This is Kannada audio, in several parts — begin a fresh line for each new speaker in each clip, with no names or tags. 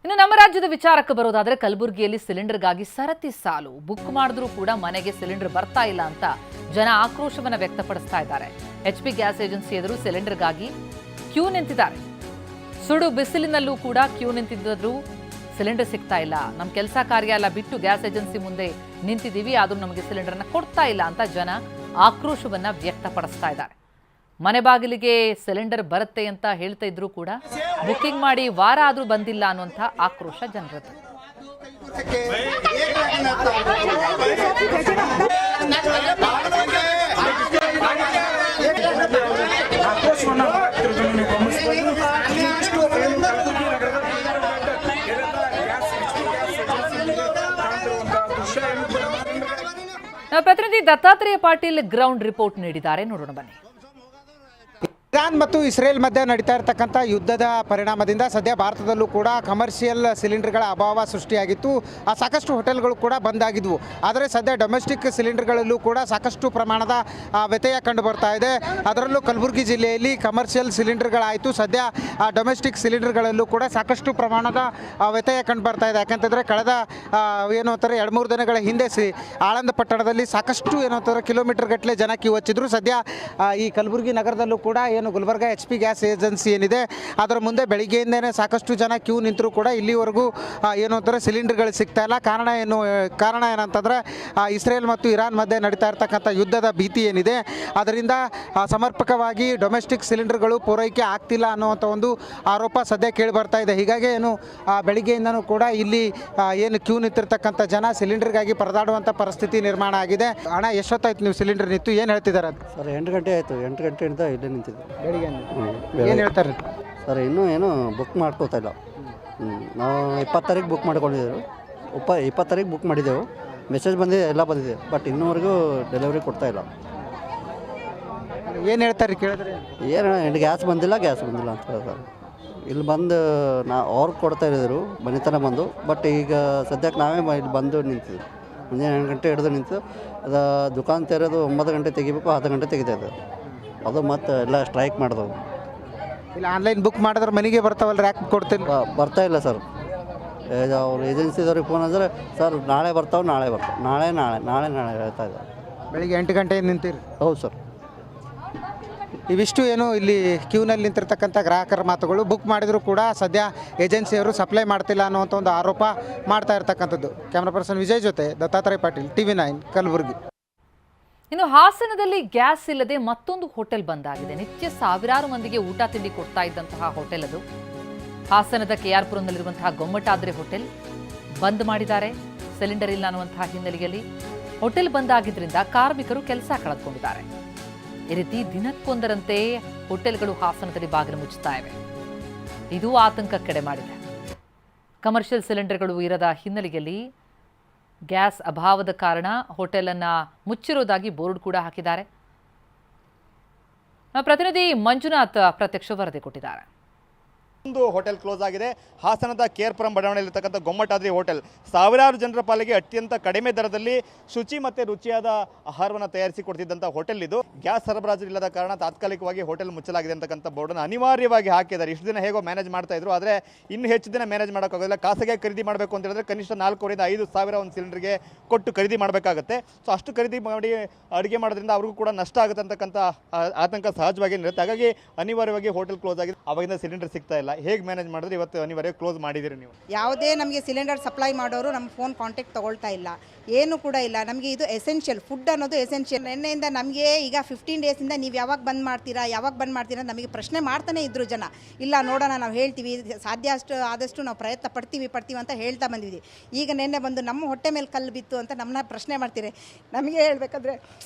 ಇನ್ನು ನಮ್ಮ ರಾಜ್ಯದ ವಿಚಾರಕ್ಕೆ ಬರೋದಾದ್ರೆ ಕಲಬುರಗಿಯಲ್ಲಿ ಸಿಲಿಂಡರ್ಗಾಗಿ ಸರತಿ ಸಾಲು ಬುಕ್ ಮಾಡಿದ್ರೂ ಕೂಡ ಮನೆಗೆ ಸಿಲಿಂಡರ್ ಬರ್ತಾ ಇಲ್ಲ ಅಂತ ಜನ ಆಕ್ರೋಶವನ್ನ ವ್ಯಕ್ತಪಡಿಸ್ತಾ ಇದ್ದಾರೆ. HP ಗ್ಯಾಸ್ ಏಜೆನ್ಸಿ ಎದುರು ಸಿಲಿಂಡರ್ಗಾಗಿ ಕ್ಯೂ ನಿಂತಿದ್ದಾರೆ. ಸುಡು ಬಿಸಿಲಿನಲ್ಲೂ ಕೂಡ ಕ್ಯೂ ನಿಂತಿದ್ದರೂ ಸಿಲಿಂಡರ್ ಸಿಗ್ತಾ ಇಲ್ಲ. ನಮ್ಮ ಕೆಲಸ ಕಾರ್ಯ ಎಲ್ಲ ಬಿಟ್ಟು ಗ್ಯಾಸ್ ಏಜೆನ್ಸಿ ಮುಂದೆ ನಿಂತಿದ್ದೀವಿ, ಆದ್ರೂ ನಮಗೆ ಸಿಲಿಂಡರ್ನ ಕೊಡ್ತಾ ಇಲ್ಲ ಅಂತ ಜನ ಆಕ್ರೋಶವನ್ನ ವ್ಯಕ್ತಪಡಿಸ್ತಾ ಇದ್ದಾರೆ. ಮನೆ ಬಾಗಿಲಿಗೆ ಸಿಲಿಂಡರ್ ಬರುತ್ತೆ ಅಂತ ಹೇಳ್ತಾ ಇದ್ರು ಕೂಡ ಬುಕಿಂಗ್ ಮಾಡಿ ವಾರ ಆದ್ರೂ ಬಂದಿಲ್ಲ ಅನ್ನುವಂಥ ಆಕ್ರೋಶ ಜನರದ್ದು. ಪ್ರತಿನಿಧಿ ದತ್ತಾತ್ರೇಯ ಪಾಟೀಲ್ ಗ್ರೌಂಡ್ ರಿಪೋರ್ಟ್ ನೀಡಿದ್ದಾರೆ, ನೋಡೋಣ ಬನ್ನಿ.
ಇರಾನ್ ಮತ್ತು ಇಸ್ರೇಲ್ ಮಧ್ಯೆ ನಡೀತಾ ಇರತಕ್ಕಂಥ ಯುದ್ಧದ ಪರಿಣಾಮದಿಂದ ಸದ್ಯ ಭಾರತದಲ್ಲೂ ಕೂಡ ಕಮರ್ಷಿಯಲ್ ಸಿಲಿಂಡರ್ಗಳ ಅಭಾವ ಸೃಷ್ಟಿಯಾಗಿತ್ತು. ಸಾಕಷ್ಟು ಹೋಟೆಲ್ಗಳು ಕೂಡ ಬಂದಾಗಿದ್ವು. ಆದರೆ ಸದ್ಯ ಡೊಮೆಸ್ಟಿಕ್ ಸಿಲಿಂಡರ್ಗಳಲ್ಲೂ ಕೂಡ ಸಾಕಷ್ಟು ಪ್ರಮಾಣದ ವ್ಯತ್ಯಯ ಕಂಡು ಬರ್ತಾ ಇದೆ. ಅದರಲ್ಲೂ ಕಲಬುರಗಿ ಜಿಲ್ಲೆಯಲ್ಲಿ ಕಮರ್ಷಿಯಲ್ ಸಿಲಿಂಡರ್ಗಳಾಯಿತು. ಸದ್ಯ ಡೊಮೆಸ್ಟಿಕ್ ಸಿಲಿಂಡರ್ಗಳಲ್ಲೂ ಕೂಡ ಸಾಕಷ್ಟು ಪ್ರಮಾಣದ ವ್ಯತ್ಯಯ ಕಂಡು ಬರ್ತಾ ಇದೆ. ಯಾಕಂತಂದರೆ ಕಳೆದ ಏನು ಅಂತಾರೆ 2-3 ದಿನಗಳ ಹಿಂದೆ ಆಳಂದ ಪಟ್ಟಣದಲ್ಲಿ ಸಾಕಷ್ಟು ಏನು ಅಂತಾರೆ ಕಿಲೋಮೀಟರ್ ಗಟ್ಟಲೆ ಜನ ಕ್ಯೂ ಹಚ್ಚಿದ್ರು. ಸದ್ಯ ಈ ಕಲಬುರಗಿ ನಗರದಲ್ಲೂ ಕೂಡ ಗುಲ್ಬರ್ಗ HP ಗ್ಯಾಸ್ ಏಜೆನ್ಸಿ ಏನಿದೆ ಅದರ ಮುಂದೆ ಬೆಳಿಗ್ಗೆಯಿಂದನೇ ಸಾಕಷ್ಟು ಜನ ಕ್ಯೂ ನಿಂತರೂ ಕೂಡ ಇಲ್ಲಿವರೆಗೂ ಏನು ಅಂತಾರೆ ಸಿಲಿಂಡರ್ಗಳು ಸಿಗ್ತಾ ಇಲ್ಲ. ಕಾರಣ ಏನಂತಂದರೆ ಇಸ್ರೇಲ್ ಮತ್ತು ಇರಾನ್ ಮಧ್ಯೆ ನಡೀತಾ ಇರ್ತಕ್ಕಂಥ ಯುದ್ಧದ ಭೀತಿ ಏನಿದೆ ಅದರಿಂದ ಸಮರ್ಪಕವಾಗಿ ಡೊಮೆಸ್ಟಿಕ್ ಸಿಲಿಂಡರ್ಗಳು ಪೂರೈಕೆ ಆಗ್ತಿಲ್ಲ ಅನ್ನುವಂಥ ಒಂದು ಆರೋಪ ಸದ್ಯ ಕೇಳಿ ಬರ್ತಾ ಇದೆ. ಹೀಗಾಗಿ ಏನು ಬೆಳಿಗ್ಗೆಯಿಂದನೂ ಕೂಡ ಇಲ್ಲಿ ಏನು ಕ್ಯೂ ನಿಂತಿರ್ತಕ್ಕಂಥ ಜನ ಸಿಲಿಂಡರ್ಗಾಗಿ ಪರದಾಡುವಂಥ ಪರಿಸ್ಥಿತಿ ನಿರ್ಮಾಣ ಆಗಿದೆ. ಹಣ ಎಷ್ಟೊತ್ತಾಯ್ತು ನೀವು ಸಿಲಿಂಡರ್ ನಿಂತು ಏನು ಹೇಳ್ತಿದ್ದಾರೆ?
ಸರ್ 8 ಗಂಟೆ ಆಯಿತು. 8 ಗಂಟೆಯಿಂದ ಇಲ್ಲೇ ನಿಂತಿದ್ದೆ.
ಬೆಳಿಗ್ಗೆ ಏನು ಹೇಳ್ತಾರೆ
ಸರ್? ಇನ್ನೂ ಏನು ಬುಕ್ ಮಾಡ್ಕೋತಾ ಇಲ್ಲ. ನಾವು 20 ತಾರೀಕು ಬುಕ್ ಮಾಡ್ಕೊಂಡಿದ್ದೆವು. 20 ತಾರೀಕು ಬುಕ್ ಮಾಡಿದ್ದೆವು. ಮೆಸೇಜ್ ಬಂದಿದೆ, ಎಲ್ಲ ಬಂದಿದೆ, ಬಟ್ ಇನ್ನೂವರೆಗೂ ಡೆಲಿವರಿ ಕೊಡ್ತಾ ಇಲ್ಲ.
ಏನು ಹೇಳ್ತಾರೆ ಕೇಳಿದ್ರೆ?
ಏನು ಗ್ಯಾಸ್ ಬಂದಿಲ್ಲ ಅಂತ ಹೇಳ್ತಾರೆ. ಇಲ್ಲಿ ಬಂದು ಅವ್ರಿಗೆ ಕೊಡ್ತಾ ಇದ್ದರು ಮನೆತನ ಬಂದು, ಬಟ್ ಈಗ ಸದ್ಯಕ್ಕೆ ನಾವೇ ಇಲ್ಲಿ ಬಂದು ನಿಂತಿದ್ವಿ. ಮುಂಜಾನೆ 8 ಗಂಟೆ ಹಿಡಿದು ನಿಂತು ಅದು ದುಕಾನ್ ತೆರೆದು 9 ಗಂಟೆ ತೆಗಿಬೇಕು, 10 ಗಂಟೆ ತೆಗಿತಾ ಇದ್ದಾರೆ. ಅದು ಮತ್ತೆ ಎಲ್ಲ ಸ್ಟ್ರೈಕ್ ಮಾಡಿದವು.
ಇಲ್ಲ ಆನ್ಲೈನ್ ಬುಕ್ ಮಾಡಿದ್ರೆ ಮನೆಗೆ ಬರ್ತಾವಲ್ಲ, ಯಾಕೆ ಕೊಡ್ತಿಲ್ಲ?
ಬರ್ತಾ ಇಲ್ಲ ಸರ್. ಅವ್ರು ಏಜೆನ್ಸಿದವ್ರಿಗೆ ಫೋನ್ ಅಂದರೆ ಸರ್ ನಾಳೆ ಬರ್ತಾವೆ ನಾಳೆ ಹೇಳ್ತಾ ಇದ್ದಾರೆ.
ಬೆಳಿಗ್ಗೆ 8 ಗಂಟೆಯಿಂದ ನಿಂತೀರಿ?
ಹೌದು ಸರ್.
ಇವಿಷ್ಟು ಏನು ಇಲ್ಲಿ ಕ್ಯೂನಲ್ಲಿ ನಿಂತಿರ್ತಕ್ಕಂಥ ಗ್ರಾಹಕರ ಮಾತುಗಳು. ಬುಕ್ ಮಾಡಿದರೂ ಕೂಡ ಸದ್ಯ ಏಜೆನ್ಸಿಯವರು ಸಪ್ಲೈ ಮಾಡ್ತಿಲ್ಲ ಅನ್ನುವಂಥ ಒಂದು ಆರೋಪ ಮಾಡ್ತಾ ಇರ್ತಕ್ಕಂಥದ್ದು. ಕ್ಯಾಮ್ರಾ ಪರ್ಸನ್ ವಿಜಯ್ ಜೊತೆ ದತ್ತಾತ್ರೇಯ ಪಾಟೀಲ್, TV9 ಕಲಬುರಗಿ.
ಇನ್ನು ಹಾಸನದಲ್ಲಿ ಗ್ಯಾಸ್ ಇಲ್ಲದೆ ಮತ್ತೊಂದು ಹೋಟೆಲ್ ಬಂದಾಗಿದೆ. ನಿತ್ಯ ಸಾವಿರಾರು ಮಂದಿಗೆ ಊಟ ತಿಂಡಿ ಕೊಡ್ತಾ ಇದ್ದಂತಹ ಹೋಟೆಲ್ ಅದು. ಹಾಸನದ KR ಪುರಂನಲ್ಲಿರುವಂತಹ ಗೊಮ್ಮಟಾದ್ರೆ ಹೋಟೆಲ್ ಬಂದ್ ಮಾಡಿದ್ದಾರೆ. ಸಿಲಿಂಡರ್ ಇಲ್ಲ ಅನ್ನುವಂತಹ ಹಿನ್ನೆಲೆಯಲ್ಲಿ ಹೋಟೆಲ್ ಬಂದ್ ಆಗಿದ್ರಿಂದ ಕಾರ್ಮಿಕರು ಕೆಲಸ ಕಳೆದುಕೊಂಡಿದ್ದಾರೆ. ಈ ರೀತಿ ದಿನಕ್ಕೊಂದರಂತೆ ಹೋಟೆಲ್ಗಳು ಹಾಸನದಲ್ಲಿ ಬಾಗಿಲು ಮುಚ್ಚುತ್ತಾ ಇವೆ. ಇದು ಆತಂಕ ಕೆಡೆ ಮಾಡಿದೆ. ಕಮರ್ಷಿಯಲ್ ಸಿಲಿಂಡರ್ಗಳು ಇರದ ಹಿನ್ನೆಲೆಯಲ್ಲಿ ಗ್ಯಾಸ್ ಅಭಾವದ ಕಾರಣ ಹೋಟೆಲ್ ಅನ್ನ ಮುಚ್ಚಿರುವುದಾಗಿ ಬೋರ್ಡ್ ಕೂಡ ಹಾಕಿದ್ದಾರೆ. ಪ್ರತಿನಿಧಿ ಮಂಜುನಾಥ್ ಪ್ರತ್ಯಕ್ಷ ವರದಿ ಕೊಟ್ಟಿದ್ದಾರೆ.
ಒಂದು ಹೋಟೆಲ್ ಕ್ಲೋಸ್ ಆಗಿದೆ. ಹಾಸನದ KR ಪುರಂ ಬಡಾವಣೆಯಲ್ಲಿರ್ತಕ್ಕಂಥ ಗೊಮ್ಮಟಾದ್ರಿ ಹೋಟೆಲ್ ಸಾವಿರಾರು ಜನರ ಪಾಲಿಗೆ ಅತ್ಯಂತ ಕಡಿಮೆ ದರದಲ್ಲಿ ಶುಚಿ ಮತ್ತು ರುಚಿಯಾದ ಆಹಾರವನ್ನು ತಯಾರಿಸಿ ಕೊಡ್ತಿದ್ದಂಥ ಹೋಟೆಲ್ ಇದು. ಗ್ಯಾಸ್ ಸರಬರಾಜು ಇಲ್ಲದ ಕಾರಣ ತಾತ್ಕಾಲಿಕವಾಗಿ ಹೋಟೆಲ್ ಮುಚ್ಚಲಾಗಿದೆ ಅಂತಕ್ಕಂಥ ಬೋರ್ಡನ್ನು ಅನಿವಾರ್ಯವಾಗಿ ಹಾಕಿದ್ದಾರೆ. ಇಷ್ಟು ದಿನ ಹೇಗೋ ಮ್ಯಾನೇಜ್ ಮಾಡ್ತಾ ಇದ್ರು, ಆದರೆ ಇನ್ನು ಹೆಚ್ಚು ದಿನ ಮ್ಯಾನೇಜ್ ಮಾಡೋಕ್ಕಾಗೋದಿಲ್ಲ. ಖಾಸಗಿ ಖರೀದಿ ಮಾಡಬೇಕು ಅಂತ ಹೇಳಿದ್ರೆ ಕನಿಷ್ಠ 4,000 ರಿಂದ 5,000 ಒಂದು ಸಿಲಿಂಡರ್ಗೆ ಕೊಟ್ಟು ಖರೀದಿ ಮಾಡಬೇಕಾಗುತ್ತೆ. ಸೊ ಅಷ್ಟು ಖರೀದಿ ಮಾಡಿ ಅಡುಗೆ ಮಾಡೋದ್ರಿಂದ ಅವ್ರಿಗೂ ಕೂಡ ನಷ್ಟ ಆಗುತ್ತೆ ಅಂತಕ್ಕಂಥ ಆತಂಕ ಸಹಜವಾಗಿ ಇರುತ್ತೆ. ಹಾಗಾಗಿ ಅನಿವಾರ್ಯವಾಗಿ ಹೋಟೆಲ್ ಕ್ಲೋಸ್ ಆಗಿದೆ. ಅವಾಗಿಂದ ಸಿಲಿಂಡರ್ ಸಿಗ್ತಾ ಇಲ್ಲ. ಹೇಗೆ ಮ್ಯಾನೇಜ್ ಮಾಡಿದ್ರೆ ಇವತ್ತು ಅನಿವಾರ್ಯ ಕ್ಲೋಸ್ ಮಾಡಿದಿರಿ ನೀವು?
ಯಾವುದೇ ನಮಗೆ ಸಿಲಿಂಡರ್ ಸಪ್ಲೈ ಮಾಡೋರು ನಮ್ಮ ಫೋನ್ ಕಾಂಟ್ಯಾಕ್ಟ್ ತಗೊಳ್ತಾ ಇಲ್ಲ, ಏನು ಕೂಡ ಇಲ್ಲ. ನಮಗೆ ಇದು ಎಸೆನ್ಷಿಯಲ್, ಫುಡ್ ಅನ್ನೋದು ಎಸೆನ್ಷಿಯಲ್. ನಿನ್ನೆಯಿಂದ ನಮಗೆ ಈಗ 15 ಡೇಸಿಂದ ನೀವು ಯಾವಾಗ ಬಂದ್ ಮಾಡ್ತೀರಾ ನಮಗೆ ಪ್ರಶ್ನೆ ಮಾಡ್ತಾನೆ ಇದ್ರು ಜನ. ಇಲ್ಲ ನೋಡೋಣ, ನಾವು ಹೇಳ್ತೀವಿ, ಸಾಧ್ಯ ಆದಷ್ಟು ನಾವು ಪ್ರಯತ್ನ ಪಡ್ತೀವಿ ಅಂತ ಹೇಳ್ತಾ ಬಂದಿದ್ವಿ. ಈಗ ನಿನ್ನೆ ಬಂದು ನಮ್ಮ ಹೊಟ್ಟೆ ಮೇಲೆ ಕಲ್ಲು ಬಿತ್ತು ಅಂತ ನಮ್ಮನ್ನ ಪ್ರಶ್ನೆ ಮಾಡ್ತೀರಿ. ನಮಗೆ ಹೇಳ್ಬೇಕಂದ್ರೆ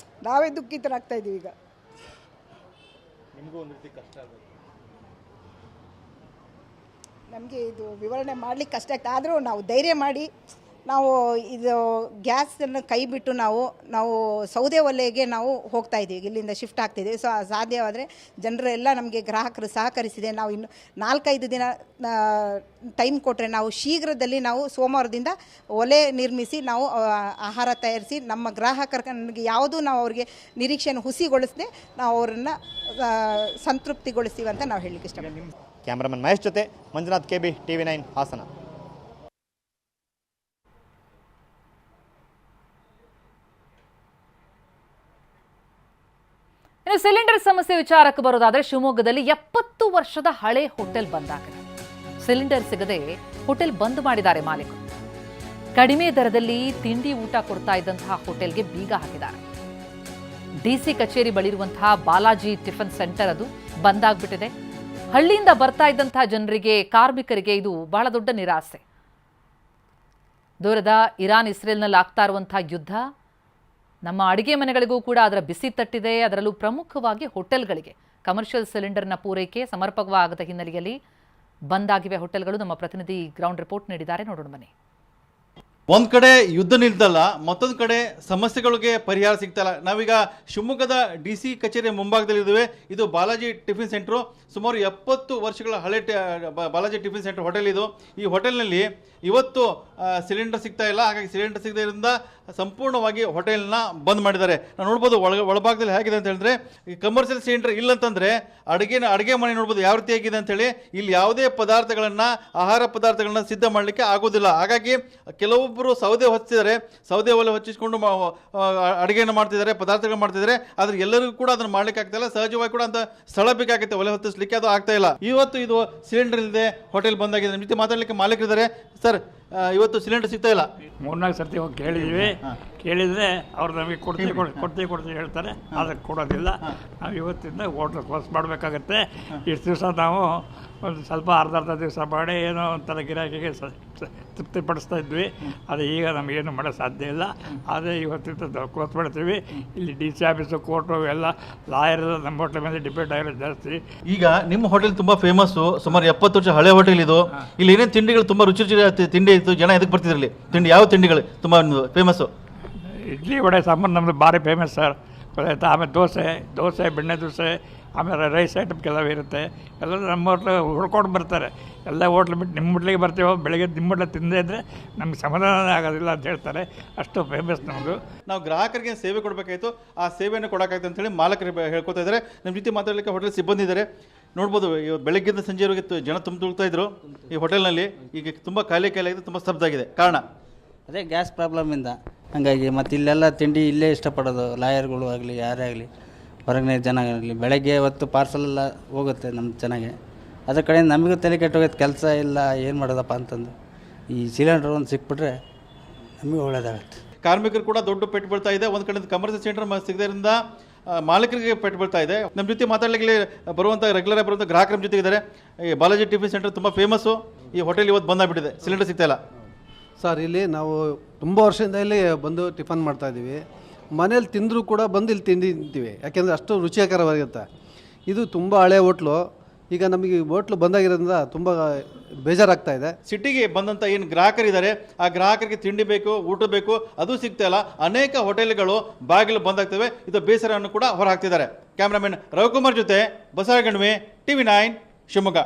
ನಾವೇ ದುಃಖಿತರಾಗ್ತಾ ಇದ್ದೀವಿ. ಈಗ
ನಿಮಗೂ ಒಂದು ರೀತಿ ಕಷ್ಟ ಆಗುತ್ತೆ.
ನಮಗೆ ಇದು ವಿವರಣೆ ಮಾಡಲಿಕ್ಕೆ ಕಷ್ಟ ಆಗ್ತದೆ. ಆದರೂ ನಾವು ಧೈರ್ಯ ಮಾಡಿ ನಾವು ಇದು ಗ್ಯಾಸನ್ನು ಕೈ ಬಿಟ್ಟು ನಾವು ಸೌದೆ ಒಲೆಗೆ ನಾವು ಹೋಗ್ತಾ ಇದ್ದೀವಿ, ಇಲ್ಲಿಂದ ಶಿಫ್ಟ್ ಆಗ್ತಿದ್ದೀವಿ. ಸೊ ಸಾಧ್ಯವಾದರೆ ಜನರೆಲ್ಲ ನಮಗೆ ಗ್ರಾಹಕರು ಸಹಕರಿಸಿದೆ. ನಾವು ಇನ್ನು 4-5 ದಿನ ಟೈಮ್ ಕೊಟ್ಟರೆ ನಾವು ಶೀಘ್ರದಲ್ಲಿ ನಾವು ಸೋಮವಾರದಿಂದ ಒಲೆ ನಿರ್ಮಿಸಿ ನಾವು ಆಹಾರ ತಯಾರಿಸಿ ನಮ್ಮ ಗ್ರಾಹಕರಿಗೆ ಯಾವುದೂ ನಾವು ಅವ್ರಿಗೆ ನಿರೀಕ್ಷೆಯನ್ನು ಹುಸಿಗೊಳಿಸದೆ ನಾವು ಅವರನ್ನು ಸಂತೃಪ್ತಿಗೊಳಿಸ್ತೀವಿ ಅಂತ ನಾವು ಹೇಳಲಿಕ್ಕೆ ಇಷ್ಟಪಡ್ತೀವಿ.
ಕ್ಯಾಮ್ರಾಮನ್ ಮಹೇಶ್ ಜೊತೆ ಮಂಜುನಾಥ್, KB, TV9 ಹಾಸನ.
ಇನ್ನು ಸಿಲಿಂಡರ್ ಸಮಸ್ಯೆ ವಿಚಾರಕ್ಕೆ ಬರೋದಾದ್ರೆ ಶಿವಮೊಗ್ಗದಲ್ಲಿ 70 ವರ್ಷದ ಹಳೆ ಹೋಟೆಲ್ ಬಂದಾಗಿದೆ. ಸಿಲಿಂಡರ್ ಸಿಗದೆ ಹೋಟೆಲ್ ಬಂದ್ ಮಾಡಿದ್ದಾರೆ ಮಾಲೀಕರು. ಕಡಿಮೆ ದರದಲ್ಲಿ ತಿಂಡಿ ಊಟ ಕೊಡ್ತಾ ಇದ್ದಂತಹ ಹೋಟೆಲ್ಗೆ ಬೀಗ ಹಾಕಿದ್ದಾರೆ. ಡಿಸಿ ಕಚೇರಿ ಬಳಿ ಇರುವಂತಹ ಬಾಲಾಜಿ ಟಿಫನ್ ಸೆಂಟರ್ ಅದು ಬಂದಾಗ್ಬಿಟ್ಟಿದೆ. ಹಳ್ಳಿಯಿಂದ ಬರ್ತಾ ಇದ್ದಂತಹ ಜನರಿಗೆ, ಕಾರ್ಮಿಕರಿಗೆ ಇದು ಬಹಳ ದೊಡ್ಡ ನಿರಾಸೆ. ದೂರದ ಇರಾನ್ ಇಸ್ರೇಲ್ನಲ್ಲಿ ಆಗ್ತಾ ಇರುವಂತಹ ಯುದ್ಧ ನಮ್ಮ ಅಡಿಗೆ ಮನೆಗಳಿಗೂ ಕೂಡ ಅದರ ಬಿಸಿ ತಟ್ಟಿದೆ. ಅದರಲ್ಲೂ ಪ್ರಮುಖವಾಗಿ ಹೋಟೆಲ್ಗಳಿಗೆ ಕಮರ್ಷಿಯಲ್ ಸಿಲಿಂಡರ್ನ ಪೂರೈಕೆ ಸಮರ್ಪಕವಾಗದ ಹಿನ್ನೆಲೆಯಲ್ಲಿ ಬಂದಾಗಿವೆ ಹೋಟೆಲ್ಗಳು. ನಮ್ಮ ಪ್ರತಿನಿಧಿ ಗ್ರೌಂಡ್ ರಿಪೋರ್ಟ್ ನೀಡಿದ್ದಾರೆ, ನೋಡೋಣ ಬನ್ನಿ.
ಒಂದ್ ಕಡೆ ಯುದ್ಧ ನಿಲ್ತಲ್ಲ, ಮತ್ತೊಂದು ಕಡೆ ಸಮಸ್ಯೆಗಳಿಗೆ ಪರಿಹಾರ ಸಿಗ್ತಲ್ಲ. ನಾವೀಗ ಶಿವಮೊಗ್ಗದ DC ಕಚೇರಿ ಮುಂಭಾಗದಲ್ಲಿದ್ದೇವೆ. ಇದು ಬಾಲಾಜಿ ಟಿಫಿನ್ ಸೆಂಟ್ರು. ಸುಮಾರು 70 ವರ್ಷಗಳ ಹಳೆ ಬಾಲಾಜಿ ಟಿಫಿನ್ ಸೆಂಟರ್ ಹೋಟೆಲ್ ಇದು. ಈ ಹೋಟೆಲ್ನಲ್ಲಿ ಇವತ್ತು ಸಿಲಿಂಡರ್ ಸಿಗ್ತಾ ಇಲ್ಲ. ಹಾಗಾಗಿ ಸಿಲಿಂಡರ್ ಸಿಗದ್ರಿಂದ ಸಂಪೂರ್ಣವಾಗಿ ಹೋಟೆಲ್ನ ಬಂದ್ ಮಾಡಿದ್ದಾರೆ. ನಾವು ನೋಡ್ಬೋದು ಒಳಭಾಗದಲ್ಲಿ ಹೇಗಿದೆ ಅಂತ ಹೇಳಿದ್ರೆ, ಈ ಕಮರ್ಷಿಯಲ್ ಸಿಲಿಂಡರ್ ಇಲ್ಲ ಅಂತಂದ್ರೆ ಅಡುಗೆ ಮನೆ ನೋಡ್ಬೋದು ಯಾವ ರೀತಿ ಆಗಿದೆ ಅಂತ ಹೇಳಿ. ಇಲ್ಲಿ ಯಾವುದೇ ಆಹಾರ ಪದಾರ್ಥಗಳನ್ನ ಸಿದ್ಧ ಮಾಡಲಿಕ್ಕೆ ಆಗೋದಿಲ್ಲ. ಹಾಗಾಗಿ ಕೆಲವೊಬ್ಬರು ಸೌದೆ ಹೊಚ್ಚಿದ್ದಾರೆ, ಸೌದೆ ಒಲೆ ಹೊಚ್ಚಿಸ್ಕೊಂಡು ಅಡುಗೆಯನ್ನು ಮಾಡ್ತಿದ್ದಾರೆ, ಪದಾರ್ಥಗಳು ಮಾಡ್ತಿದ್ದಾರೆ. ಆದ್ರೆ ಎಲ್ಲರಿಗೂ ಕೂಡ ಅದನ್ನು ಮಾಡ್ಲಿಕ್ಕೆ ಆಗ್ತಾ ಇಲ್ಲ. ಸಹಜವಾಗಿ ಕೂಡ ಅಂತ ಸ್ಥಳ ಬೇಕಾಗುತ್ತೆ ಒಲೆ ಹೊತ್ತಿಸ್ಲಿಕ್ಕೆ, ಅದು ಆಗ್ತಾ ಇಲ್ಲ. ಇವತ್ತು ಇದು ಸಿಲಿಂಡರ್ ಇಲ್ಲದೆ ಹೋಟೆಲ್ ಬಂದಾಗಿದೆ. ನಮ್ಮ ಜೊತೆ ಮಾತಾಡ್ಲಿಕ್ಕೆ ಮಾಲೀಕರಿದ್ದಾರೆ. ಸರ್, ಇವತ್ತು ಸಿಲಿಂಡರ್ ಸಿಗ್ತಾ ಇಲ್ಲ.
3-4 ಸರ್ತಿ ಹೋಗಿ ಕೇಳಿದರೆ ಅವ್ರು ನಮಗೆ ಕೊಡ್ತೀವಿ ಹೇಳ್ತಾರೆ, ಅದಕ್ಕೆ ಕೊಡೋದಿಲ್ಲ. ನಾವು ಇವತ್ತಿಂದ ಹೋಟ್ಲ್ ಕ್ಲೋಸ್ ಮಾಡಬೇಕಾಗತ್ತೆ. ಇಷ್ಟು ದಿವಸ ನಾವು ಒಂದು ಸ್ವಲ್ಪ ಅರ್ಧ ದಿವಸ ಮಾಡಿ ಏನೋ ಒಂಥರ ಗಿರಾಕಿಗೆ ತೃಪ್ತಿಪಡಿಸ್ತಾ ಇದ್ವಿ. ಆದರೆ ಈಗ ನಮಗೇನು ಮಾಡೋಕ್ಕೆ ಸಾಧ್ಯ ಇಲ್ಲ. ಆದರೆ ಇವತ್ತಿಂದ ಕ್ಲೋಸ್ ಮಾಡ್ತೀವಿ. ಇಲ್ಲಿ DC ಆಫೀಸು, ಕೋರ್ಟು ಎಲ್ಲ ಲಾಯರ್ ನಮ್ಮ ಹೋಟ್ಲ್ ಮೇಲೆ ಡಿಪೆಂಡ್ ಆಗಿರೋದು ಜಾಸ್ತಿ.
ಈಗ ನಿಮ್ಮ ಹೋಟೆಲ್ ತುಂಬಾ ಫೇಮಸ್ಸು, ಸುಮಾರು 70 ವರ್ಷ ಹಳೆ ಹೋಟೆಲ್ ಇದು. ಇಲ್ಲಿ ಏನೇನು ತಿಂಡಿಗಳು ತುಂಬಾ ರುಚಿ ತಿಂಡಿ ಇತ್ತು, ಜನ ಎದಕ್ಕೆ ಬರ್ತಿದ್ರಲ್ಲಿ? ತಿಂಡಿ ಯಾವ ತಿಂಡಿಗಳು ತುಂಬಾ ಫೇಮಸ್ಸು?
ಇಡ್ಲಿ ವಡೆ ಸಾಂಬಾರು ನಮ್ಮದು ಭಾರಿ ಫೇಮಸ್ ಸರ್. ಗೊತ್ತಾಯ್ತಾ? ಆಮೇಲೆ ದೋಸೆ ಬೆಣ್ಣೆ ದೋಸೆ, ಆಮೇಲೆ ರೈಸ್ ಐಟಮ್ ಕೆಲವು ಇರುತ್ತೆ. ಎಲ್ಲರೂ ನಮ್ಮ ಹೋಟ್ಲು ಹುಡ್ಕೊಂಡು ಬರ್ತಾರೆ. ಎಲ್ಲ ಹೋಟ್ಲು ಬಿಟ್ಟು ನಿಮ್ಮ ಹೋಟ್ಲಿಗೆ ಬರ್ತೀವೋ, ಬೆಳಗ್ಗೆ ನಿಮ್ಮ ಹೋಟ್ಲು ತಿಂದೇ ಇದ್ದರೆ ನಮ್ಗೆ ಸಮಾಧಾನ ಆಗೋದಿಲ್ಲ ಅಂತ ಹೇಳ್ತಾರೆ. ಅಷ್ಟು ಫೇಮಸ್ ನಮ್ಮದು.
ನಾವು ಗ್ರಾಹಕರಿಗೆ ಸೇವೆ ಕೊಡಬೇಕಾಯಿತು, ಆ ಸೇವೆಯನ್ನು ಕೊಡೋಕ್ಕಾಯ್ತು ಅಂತೇಳಿ ಮಾಲಕರು ಹೇಳ್ಕೊತಾ ಇದ್ದಾರೆ. ನಮ್ಮ ಜೊತೆ ಮಾತಾಡಲಿಕ್ಕೆ ಹೋಟೆಲ್ ಸಿಬ್ಬಂದಿ ಇದ್ದಾರೆ. ನೋಡ್ಬೋದು, ಬೆಳಗ್ಗಿಂದ ಸಂಜೆವರೆಗೆ ಜನ ತುಂಬ್ತಾ ಇದ್ರು ಈ ಹೋಟೆಲ್ನಲ್ಲಿ. ಈಗ ತುಂಬ ಖಾಲಿ ಆಗಿದೆ, ತುಂಬ ಸ್ತಬ್ಧ ಆಗಿದೆ. ಕಾರಣ
ಅದೇ ಗ್ಯಾಸ್ ಪ್ರಾಬ್ಲಮಿಂದ. ಹಾಗಾಗಿ ಮತ್ತು ಇಲ್ಲೆಲ್ಲ ತಿಂಡಿ ಇಲ್ಲೇ ಇಷ್ಟಪಡೋದು, ಲಾಯರ್ಗಳು ಆಗಲಿ ಯಾರೇ ಆಗಲಿ, ಹೊರಗಡೆ ಜನ ಆಗಲಿ. ಬೆಳಗ್ಗೆ ಹೊತ್ತು ಪಾರ್ಸಲೆಲ್ಲ ಹೋಗುತ್ತೆ ನಮ್ಮ ಚೆನ್ನಾಗೆ. ಅದ್ರ ಕಡೆ ನಮಗೂ ತಲೆ ಕೆಟ್ಟೋಗೈತೆ, ಕೆಲಸ ಇಲ್ಲ, ಏನು ಮಾಡೋದಪ್ಪ ಅಂತಂದು. ಈ ಸಿಲಿಂಡರ್ ಒಂದು ಸಿಕ್ಬಿಟ್ರೆ ನಮಗೆ ಒಳ್ಳೇದಾಗುತ್ತೆ.
ಕಾರ್ಮಿಕರು ಕೂಡ ದೊಡ್ಡ ಪೆಟ್ಟು ಬೀಳ್ತಾ ಇದೆ. ಒಂದು ಕಡೆ ಕಮರ್ಷಿಯಲ್ ಸೆಂಟರ್ ಸಿಗದ್ರಿಂದ ಮಾಲೀಕರಿಗೆ ಪೆಟ್ಟು ಬೀಳ್ತಾ ಇದೆ. ನಮ್ಮ ಜೊತೆ ಮಾತಾಡಲಿಕ್ಕೆ ರೆಗ್ಯುಲರ್ ಬರುವಂಥ ಗ್ರಾಹಕರ ಜೊತೆ ಇದ್ದಾರೆ. ಈ ಬಾಲಾಜಿ ಟಿಫಿನ್ ಸೆಂಟರ್ ತುಂಬ ಫೇಮಸ್ಸು. ಈ ಹೋಟೆಲ್ ಇವತ್ತು ಬಂದಾಗ್ಬಿಟ್ಟಿದೆ, ಸಿಲಿಂಡರ್ ಸಿಗ್ತಾ ಇಲ್ಲ.
ಸರ್, ಇಲ್ಲಿ ನಾವು ತುಂಬ ವರ್ಷದಿಂದ ಇಲ್ಲಿ ಬಂದು ಟಿಫನ್ ಮಾಡ್ತಾಯಿದ್ದೀವಿ. ಮನೇಲಿ ತಿಂದರೂ ಕೂಡ ಬಂದು ಇಲ್ಲಿ ತಿಂತೀವಿ, ಯಾಕೆಂದರೆ ಅಷ್ಟು ರುಚಿಕರವಾಗಿರುತ್ತೆ. ಇದು ತುಂಬ ಹಳೆ ಹೋಟ್ಲು. ಈಗ ನಮಗೆ ಹೋಟ್ಲು ಬಂದಾಗಿರೋದ್ರಿಂದ ತುಂಬ ಬೇಜಾರಾಗ್ತಾ ಇದೆ.
ಸಿಟಿಗೆ ಬಂದಂಥ ಏನು ಗ್ರಾಹಕರಿದ್ದಾರೆ, ಆ ಗ್ರಾಹಕರಿಗೆ ತಿಂಡಿ ಬೇಕು, ಊಟ ಬೇಕು, ಅದು ಸಿಗ್ತಾ ಇಲ್ಲ. ಅನೇಕ ಹೋಟೆಲ್ಗಳು ಬಾಗಿಲು ಬಂದಾಗ್ತವೆ. ಇದು ಬೇಸರವನ್ನು ಕೂಡ ಹೊರಹಾಕ್ತಿದ್ದಾರೆ. ಕ್ಯಾಮ್ರಾಮನ್ ರವಿಕುಮಾರ್ ಜೊತೆ ಬಸವಗಣ್ವಿ, TV9 ಶಿವಮೊಗ್ಗ.